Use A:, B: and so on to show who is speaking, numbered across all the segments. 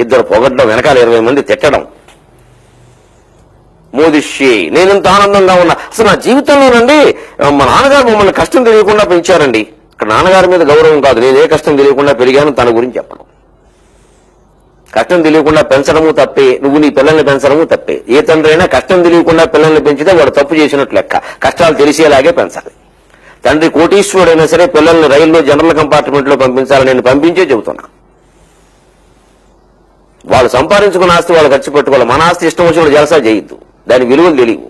A: ఇద్దరు పొగడ్డం, వెనకాల 20 మంది తిట్టడం. మోదిషి నేనెంత ఆనందంగా ఉన్నా. అసలు నా జీవితంలోనండి మా నాన్నగారు మమ్మల్ని కష్టం తెలియకుండా పెంచారండి. ఇక్కడ నాన్నగారి మీద గౌరవం కాదు, నేను ఏ కష్టం తెలియకుండా పెరిగాను తన గురించి చెప్పడం. కష్టం తెలియకుండా పెంచడము తప్పే, నువ్వు నీ పిల్లల్ని పెంచడము తప్పే. ఏ తండ్రి అయినా కష్టం తెలియకుండా పిల్లల్ని పెంచితే వాడు తప్పు చేసినట్లు లెక్క. కష్టాలు తెలిసేలాగే పెంచాలి. తండ్రి కోటీశ్వరుడైనా సరే పిల్లల్ని రైల్లో జనరల్ కంపార్ట్మెంట్ లో పంపించాలని నేను పంపించే చెబుతున్నా. వాళ్ళు సంపాదించుకున్న ఆస్తి వాళ్ళు ఖర్చు పెట్టుకోవాలి. మన ఆస్తి ఇష్టం వచ్చినప్పుడు జలసా చేయొద్దు, దాని విలువలు తెలియవు.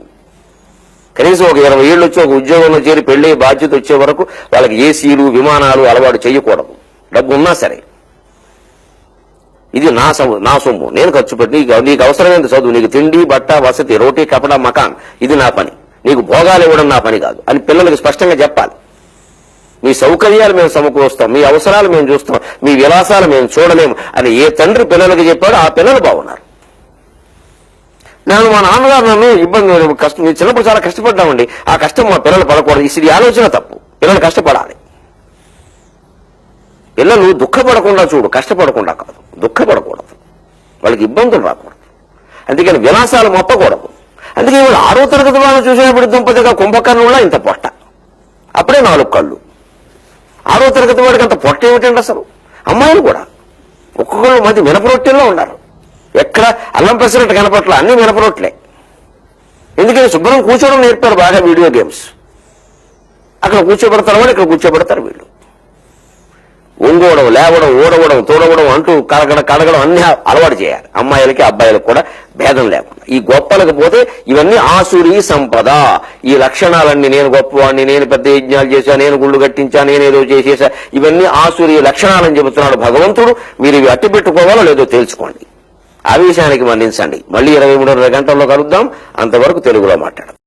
A: కనీసం ఒక 20 ఏళ్ళు వచ్చి ఒక ఉద్యోగంలో చేరి పెళ్లి బాధ్యత వచ్చే వరకు వాళ్ళకి ఏసీలు విమానాలు అలవాటు చేయకూడదు. డబ్బు ఉన్నా సరే ఇది నా సొమ్ము, నేను ఖర్చు పెట్టి నీకు అవసరమైనంత చదువు, నీకు తిండి బట్ట వసతి రోటీ కపడా మకాన్ ఇది నా పని, నీకు భోగాలు ఇవ్వడం నా పని కాదు అని పిల్లలకు స్పష్టంగా చెప్పాలి. మీ సౌకర్యాలు మేము సమకూరుస్తాం, మీ అవసరాలు మేము చూస్తాం, మీ విలాసాలు మేము చూడలేము అని ఏ తండ్రి పిల్లలకు చెప్పాడో ఆ పిల్లలు బాగున్నారు. నేను మా నాన్నగారు నన్ను ఇబ్బంది కష్టం, నేను చిన్నప్పుడు చాలా కష్టపడ్డామండి, ఆ కష్టం మా పిల్లలు పడకూడదు. ఇది ఆలోచన తప్పు. పిల్లలు కష్టపడాలి. పిల్లలు దుఃఖపడకుండా చూడు, కష్టపడకుండా కాదు. దుఃఖపడకూడదు, వాళ్ళకి ఇబ్బందులు రాకూడదు. అందుకని విలాసాలు మొప్పకూడదు. అందుకే వాళ్ళు 6వ తరగతి వాళ్ళని చూసినప్పుడు దుంపతిగా కుంభకర్ణులా ఇంత పొట్ట, అప్పుడే 4 కళ్ళు. 6వ తరగతి వాడికి అంత పొట్ట ఏమిటండి అసలు? అమ్మాయిలు కూడా ఒక్కొక్కరు మధ్య మినపరొట్టెల్లో ఉన్నారు. ఎక్కడ అల్లం పెసరట్టు కనపట్ల, అన్ని మినపరొట్లే. ఎందుకని శుభ్రం కూర్చోవడం నేర్పారు బాగా వీడియో గేమ్స్. అక్కడ కూర్చోబెడతారు వాళ్ళు, ఇక్కడ కూర్చోబెడతారు వీళ్ళు. ఒంగోవడం, లేవడం, ఊడవడం, తోడవడం అంటూ కడగడం అన్ని అలవాటు చేయాలి. అమ్మాయిలకి అబ్బాయిలకు కూడా భేదం లేకుండా. ఈ గొప్పలకు పోతే ఇవన్నీ ఆసురీ సంపద. ఈ లక్షణాలన్నీ, నేను గొప్పవాడిని, నేను పెద్ద యజ్ఞాలు చేశా, నేను గుళ్ళు కట్టించా, నేనేదో చేసేసా, ఇవన్నీ ఆసురీ లక్షణాలని చెబుతున్నాడు భగవంతుడు. మీరు ఇవి అట్టి పెట్టుకోవాలో లేదో తెలుసుకోండి. ఆవేశానికి మన్నించండి. మళ్ళీ 23:30 గంటల్లో కలుద్దాం. అంతవరకు తెలుగులో మాట్లాడదాం.